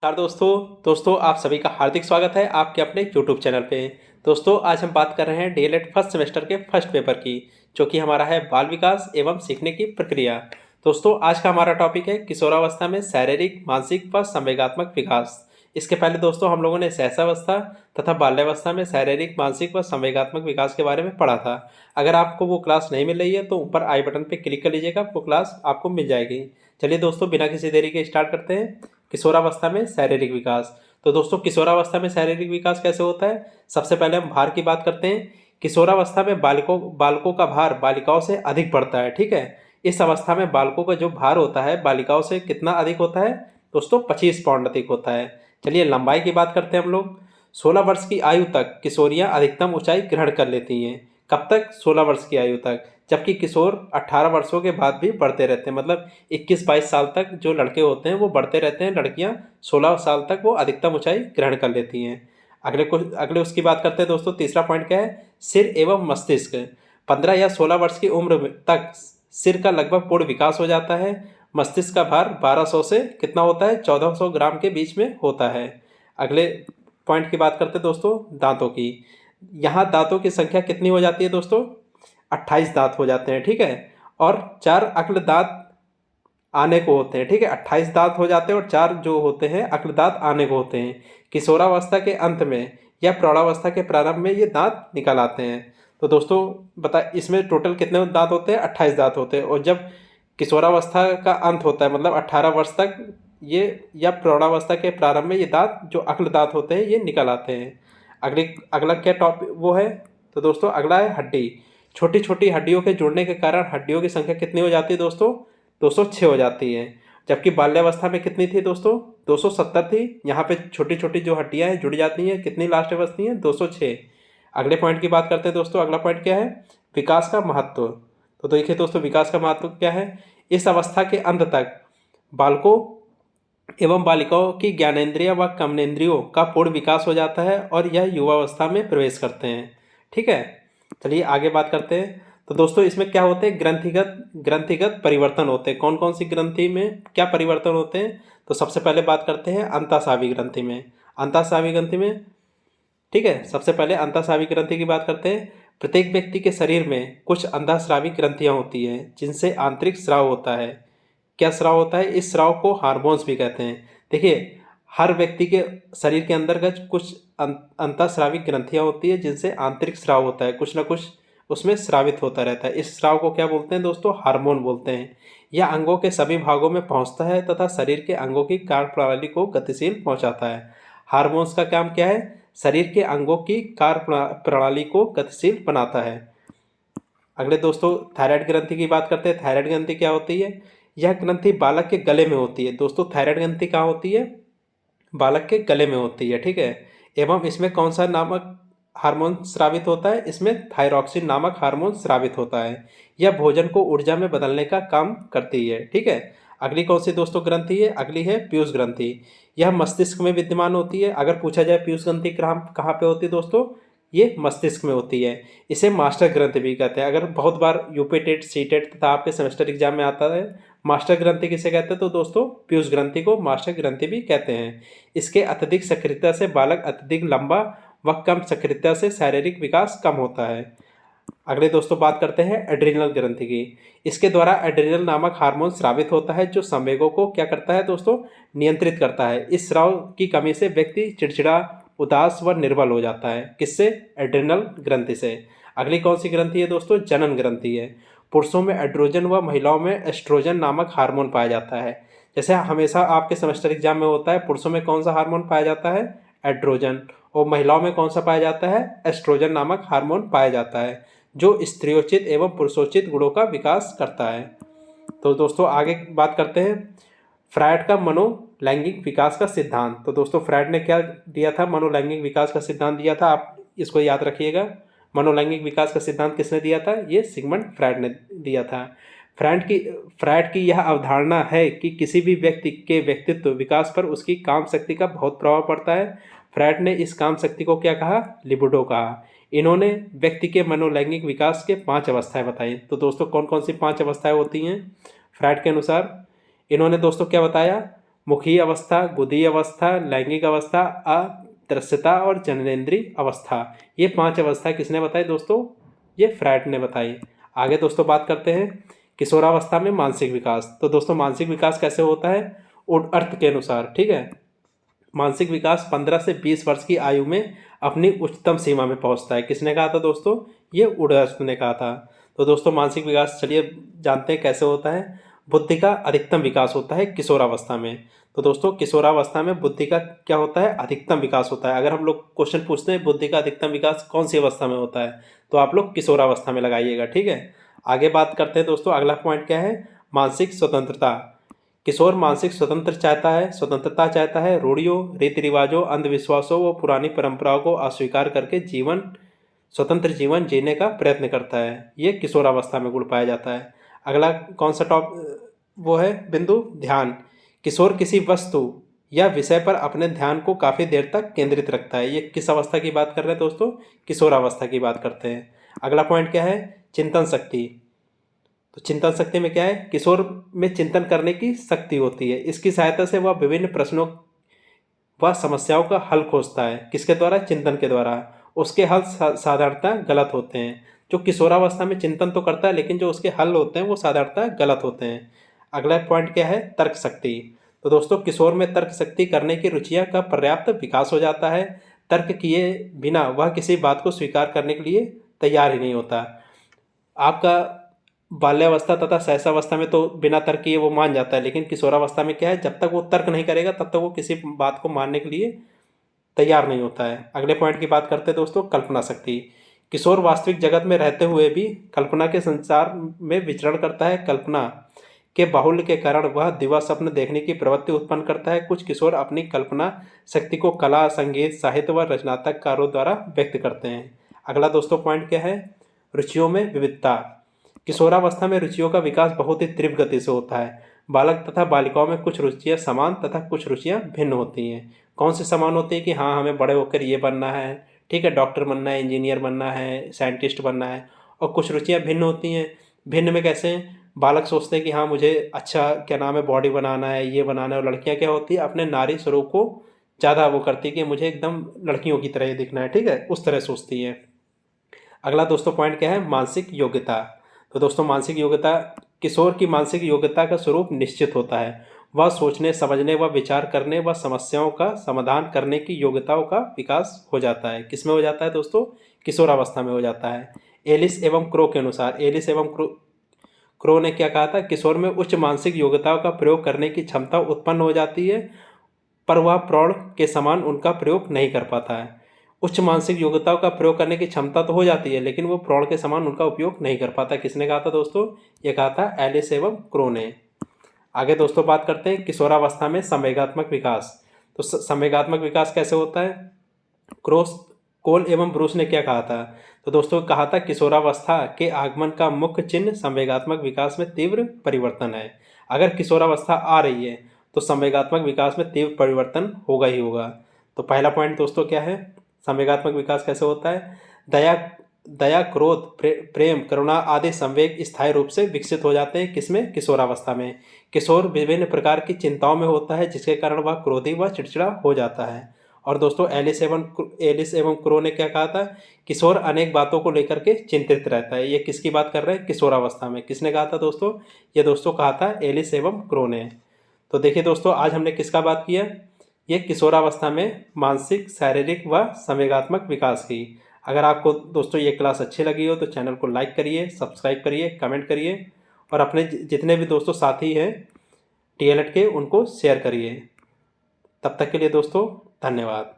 नमस्कार दोस्तों आप सभी का हार्दिक स्वागत है आपके अपने YouTube चैनल पे। दोस्तों आज हम बात कर रहे हैं डीएलएड फर्स्ट सेमेस्टर के फर्स्ट पेपर की, जो कि हमारा है बाल विकास एवं सीखने की प्रक्रिया। दोस्तों आज का हमारा टॉपिक है किशोरावस्था में शारीरिक, मानसिक व संवेगात्मक विकास। इसके पहले दोस्तों हम लोगों ने सहसावस्था तथा बाल्यावस्था में शारीरिक, मानसिक व संवेगात्मक विकास के बारे में पढ़ा था। अगर आपको वो क्लास नहीं मिल रही है तो ऊपर आई बटन पर क्लिक कर लीजिएगा, वो क्लास आपको मिल जाएगी। चलिए दोस्तों बिना किसी देरी के स्टार्ट करते हैं। किशोरावस्था में शारीरिक विकास। तो दोस्तों किशोरावस्था में शारीरिक विकास कैसे होता है? सबसे पहले हम भार की बात करते हैं। किशोरावस्था में बालकों का भार बालिकाओं से अधिक बढ़ता है। ठीक है, इस अवस्था में बालकों का जो भार होता है बालिकाओं से कितना अधिक होता है दोस्तों? 25 पाउंड अधिक होता है। चलिए लंबाई की बात करते हैं हम लोग। 16 वर्ष की आयु तक किशोरियां अधिकतम ऊंचाई ग्रहण कर लेती हैं। कब तक? 16 वर्ष की आयु तक। जबकि किशोर 18 वर्षों के बाद भी बढ़ते रहते हैं, मतलब 21-22 साल तक जो लड़के होते हैं वो बढ़ते रहते हैं। लड़कियां 16 साल तक वो अधिकतम ऊंचाई ग्रहण कर लेती हैं। अगले उसकी बात करते हैं दोस्तों। तीसरा पॉइंट क्या है? सिर एवं मस्तिष्क। 15 या 16 वर्ष की उम्र तक सिर का लगभग पूर्ण विकास हो जाता है। मस्तिष्क का भार 1200 से कितना होता है? 1400 ग्राम के बीच में होता है। अगले पॉइंट की बात करते हैं दोस्तों, दांतों की। यहाँ दांतों की संख्या कितनी हो जाती है दोस्तों? 28 दांत हो जाते हैं। ठीक है, और 4 अक्ल दांत आने को होते हैं। ठीक है, 28 दांत हो जाते हैं और 4 जो होते हैं अक्ल दांत आने को होते हैं। किशोरावस्था के अंत में या प्रौढ़ावस्था के प्रारंभ में ये दांत निकल आते हैं। तो दोस्तों बता, इसमें टोटल कितने दांत होते हैं? 28 दांत होते हैं। और जब किशोरावस्था का अंत होता है, मतलब 18 वर्ष तक ये, या प्रौढ़ावस्था के प्रारंभ में ये दांत जो अक्ल दांत होते हैं ये निकल आते हैं। अगला क्या टॉपिक वो है? तो दोस्तों अगला है हड्डी। छोटी छोटी हड्डियों के जुड़ने के कारण हड्डियों की संख्या कितनी हो जाती है दोस्तों? 206 हो जाती है। जबकि बाल्यावस्था में कितनी थी दोस्तों? 270 थी। यहाँ पे छोटी छोटी जो हड्डियाँ हैं जुड़ जाती हैं, कितनी लास्ट में बचती हैं? 206। अगले पॉइंट की बात करते हैं दोस्तों। अगला पॉइंट क्या है? विकास का महत्व। तो देखिए दोस्तों विकास का महत्व क्या है। इस अवस्था के अंत तक बालकों एवं बालिकाओं की ज्ञानेंद्रिय व कर्मेंद्रियों का पूर्ण विकास हो जाता है और यह युवावस्था में प्रवेश करते हैं। ठीक है, चलिए आगे बात करते हैं। तो दोस्तों इसमें क्या होते हैं? ग्रंथिगत परिवर्तन होते हैं। कौन कौन सी ग्रंथि में क्या परिवर्तन होते हैं? तो सबसे पहले बात करते हैं अंतःस्रावी ग्रंथि में। अंतःस्रावी ग्रंथि में, ठीक है, सबसे पहले अंतःस्रावी ग्रंथि की बात करते हैं। प्रत्येक व्यक्ति के शरीर में कुछ अंतःस्रावी ग्रंथियां होती हैं जिनसे आंतरिक स्राव होता है। क्या स्राव होता है? इस स्राव को हार्मोन्स भी कहते हैं। देखिए हर व्यक्ति के शरीर के अंतर्गत कुछ अंतःस्रावी ग्रंथियां होती है जिनसे आंतरिक स्राव होता है, कुछ ना कुछ उसमें स्रावित होता रहता है। इस स्राव को क्या बोलते हैं दोस्तों? हार्मोन बोलते हैं। यह अंगों के सभी भागों में पहुंचता है तथा शरीर के अंगों की कार्यप्रणाली को गतिशील पहुंचाता है। हार्मोन्स का काम क्या है? शरीर के अंगों की कार्य प्रणाली को गतिशील बनाता है। अगले दोस्तों थायराइड ग्रंथि की बात करते हैं। थायराइड ग्रंथि क्या होती है? यह ग्रंथि बालक के गले में होती है। दोस्तों थायराइड ग्रंथि कहाँ होती है? बालक के गले में होती है। ठीक है, एवं इसमें कौन सा नामक हार्मोन स्रावित होता है? इसमें थायरॉक्सिन नामक हार्मोन स्रावित होता है। यह भोजन को ऊर्जा में बदलने का काम करती है। ठीक है, अगली कौन सी दोस्तों ग्रंथि है? अगली है पीयूष ग्रंथि। यह मस्तिष्क में विद्यमान होती है। अगर पूछा जाए पीयूष ग्रंथि कहाँ पे होती है दोस्तों? ये मस्तिष्क में होती है। इसे मास्टर ग्रंथि भी कहते हैं। अगर बहुत बार यूपी टेट, सी टेट तथा आपके सेमेस्टर एग्जाम में आता है मास्टर ग्रंथि किसे कहते हैं? तो दोस्तों पीयूष ग्रंथि को मास्टर ग्रंथि भी कहते हैं। इसके अत्यधिक सक्रियता से बालक अत्यधिक लंबा व कम सक्रियता से शारीरिक विकास कम होता है। अगले दोस्तों बात करते हैं एड्रिनल ग्रंथि की। इसके द्वारा एड्रिनल नामक हार्मोन स्रावित होता है जो संवेगों को क्या करता है दोस्तों? नियंत्रित करता है। इस स्राव की कमी से व्यक्ति चिड़चिड़ा, उदास व निर्बल हो जाता है। किससे? एड्रिनल ग्रंथि से। अगली कौन सी ग्रंथि है दोस्तों? जनन ग्रंथि है। पुरुषों में एड्रोजन व महिलाओं में एस्ट्रोजन नामक हार्मोन पाया जाता है। जैसे हमेशा आपके सेमेस्टर एग्जाम में होता है, पुरुषों में कौन सा हार्मोन पाया जाता है? एड्रोजन। और महिलाओं में कौन सा पाया जाता है? एस्ट्रोजन नामक हार्मोन पाया जाता है, जो स्त्रियोचित एवं पुरुषोचित गुणों का विकास करता है। तो दोस्तों आगे बात करते हैं फ्रायड का मनोलैंगिक विकास का सिद्धांत। तो दोस्तों फ्रायड ने क्या दिया था? मनोलैंगिक विकास का सिद्धांत दिया था। आप इसको याद रखिएगा। मनोलैंगिक विकास का सिद्धांत किसने दिया था? ये सिगमंड फ्रायड ने दिया था। फ्रायड की यह अवधारणा है कि किसी भी व्यक्ति के व्यक्तित्व विकास पर उसकी काम शक्ति का बहुत प्रभाव पड़ता है। फ्रायड ने इस काम शक्ति को क्या कहा? लिबिडो कहा। इन्होंने व्यक्ति के मनोलैंगिक विकास के 5 अवस्थाएं बताई। तो दोस्तों कौन कौन सी 5 अवस्थाएं होती हैं फ्रायड के अनुसार? इन्होंने दोस्तों क्या बताया? मुखी अवस्था, गुदी अवस्था, लैंगिक अवस्था, अदृश्यता और जननेंद्रिय अवस्था। ये 5 अवस्था किसने बताई दोस्तों? ये फ्रायड ने बताई। आगे दोस्तों बात करते हैं किशोरावस्था में मानसिक विकास। तो दोस्तों मानसिक विकास कैसे होता है? अर्थ के अनुसार, ठीक है। मानसिक विकास 15 से 20 वर्ष की आयु में अपनी उच्चतम सीमा में पहुंचता है। किसने कहा था दोस्तों? ये उडर्थ ने कहा था। तो दोस्तों मानसिक विकास चलिए जानते हैं कैसे होता है। बुद्धि का अधिकतम विकास होता है किशोरावस्था में। तो दोस्तों किशोरावस्था में बुद्धि का क्या होता है? अधिकतम विकास होता है। अगर हम लोग क्वेश्चन पूछते हैं बुद्धि का अधिकतम विकास कौन सी अवस्था में होता है, तो आप लोग किशोरावस्था में लगाइएगा, ठीक है। आगे बात करते हैं दोस्तों, अगला पॉइंट क्या है? मानसिक स्वतंत्रता। किशोर मानसिक स्वतंत्रता चाहता है। रूढ़ियों, रीति रिवाजों, अंधविश्वासों व पुरानी परंपराओं को अस्वीकार करके स्वतंत्र जीवन जीने का प्रयत्न करता है। ये किशोरावस्था में गुण पाया जाता है। अगला कौन सा वो है बिंदु? ध्यान। किशोर किसी वस्तु या विषय पर अपने ध्यान को काफ़ी देर तक केंद्रित रखता है। ये किस अवस्था की बात कर रहे हैं दोस्तों? किशोरावस्था की बात करते हैं। अगला पॉइंट क्या है? चिंतन शक्ति। तो चिंतन शक्ति में क्या है? किशोर में चिंतन करने की शक्ति होती है। इसकी सहायता से वह विभिन्न प्रश्नों व समस्याओं का हल खोजता है। किसके द्वारा? चिंतन के द्वारा। उसके हल साधारणतः गलत होते हैं। जो किशोरावस्था में चिंतन तो करता है लेकिन जो उसके हल होते हैं वो साधारणतः गलत होते हैं। अगला पॉइंट क्या है? तर्क शक्ति। तो दोस्तों किशोर में तर्क शक्ति करने की रुचियां का पर्याप्त विकास हो जाता है। तर्क किए बिना वह किसी बात को स्वीकार करने के लिए तैयार ही नहीं होता। आपका बाल्यावस्था तथा शैशवावस्था में तो बिना तर्क किए वो मान जाता है, लेकिन किशोरावस्था में क्या है? जब तक वो तर्क नहीं करेगा तब तक वो किसी बात को मानने के लिए तैयार नहीं होता है। अगले पॉइंट की बात करते हैं दोस्तों, कल्पना शक्ति। किशोर वास्तविक जगत में रहते हुए भी कल्पना के संसार में विचरण करता है। कल्पना के बाहुल्य के कारण वह दिवा स्वप्न देखने की प्रवृत्ति उत्पन्न करता है। कुछ किशोर अपनी कल्पना शक्ति को कला, संगीत, साहित्य व रचनात्मक कार्यों द्वारा व्यक्त करते हैं। अगला दोस्तों पॉइंट क्या है? रुचियों में विविधता। किशोरावस्था में रुचियों का विकास बहुत ही तीव्र गति से होता है। बालक तथा बालिकाओं में कुछ रुचियां समान तथा कुछ रुचियां भिन्न होती हैं। कौन सी समान होती है कि हाँ हमें बड़े होकर ये बनना है, ठीक है, डॉक्टर बनना है, इंजीनियर बनना है, साइंटिस्ट बनना है। और कुछ रुचियां भिन्न होती हैं। भिन्न में कैसे? बालक सोचते हैं कि हाँ मुझे अच्छा क्या नाम है बॉडी बनाना है, ये बनाना है। और लड़कियां क्या होती है? अपने नारी स्वरूप को ज़्यादा वो करती है कि मुझे एकदम लड़कियों की तरह ही दिखना है, ठीक है, उस तरह सोचती है। अगला दोस्तों पॉइंट क्या है? मानसिक योग्यता। तो दोस्तों मानसिक योग्यता, किशोर की मानसिक योग्यता का स्वरूप निश्चित होता है। वह सोचने, समझने व विचार करने व समस्याओं का समाधान करने की योग्यताओं का विकास हो जाता है। किसमें हो जाता है दोस्तों? किशोरावस्था में हो जाता है। एलिस एवं क्रो के अनुसार, एलिस एवं क्रो ने क्या कहा था? किशोर में उच्च मानसिक योग्यताओं का प्रयोग करने की क्षमता उत्पन्न हो जाती है, पर वह प्रौढ़ के समान उनका प्रयोग नहीं कर पाता है। उच्च मानसिक योग्यताओं का प्रयोग करने की क्षमता तो हो जाती है लेकिन वो प्रौढ़ के समान उनका उपयोग नहीं कर पाता। किसने कहा था दोस्तों? ये कहा था एलिस एवं क्रो ने। आगे दोस्तों बात करते हैं किशोरावस्था में संवेगात्मक विकास। तो संवेगात्मक विकास कैसे होता है? कोल एवं ब्रूस ने क्या कहा था? तो दोस्तों कहा था किशोरावस्था के आगमन का मुख्य चिन्ह संवेगात्मक विकास में तीव्र परिवर्तन है। अगर किशोरावस्था आ रही है तो संवेगात्मक विकास में तीव्र परिवर्तन होगा ही होगा। तो पहला पॉइंट दोस्तों क्या है? संवेगात्मक विकास कैसे होता है? दया, क्रोध, प्रेम, करुणा आदि संवेग स्थायी रूप से विकसित हो जाते हैं। किसमें? किशोरावस्था में। किशोर विभिन्न प्रकार की चिंताओं में होता है जिसके कारण वह क्रोधी व चिड़चिड़ा हो जाता है। और दोस्तों एलिस एवं क्रो ने क्या कहा था? किशोर अनेक बातों को लेकर के चिंतित रहता है। ये किसकी बात कर रहे हैं? किशोरावस्था में। किसने कहा था दोस्तों? ये दोस्तों कहा था एलिस एवं क्रो ने। तो देखिए दोस्तों आज हमने किसका बात किया? ये किशोरावस्था में मानसिक, शारीरिक व संवेगात्मक विकास की। अगर आपको दोस्तों ये क्लास अच्छी लगी हो तो चैनल को लाइक करिए, सब्सक्राइब करिए, कमेंट करिए और अपने जितने भी दोस्तों साथी हैं डीएलएड के उनको शेयर करिए। तब तक के लिए दोस्तों धन्यवाद।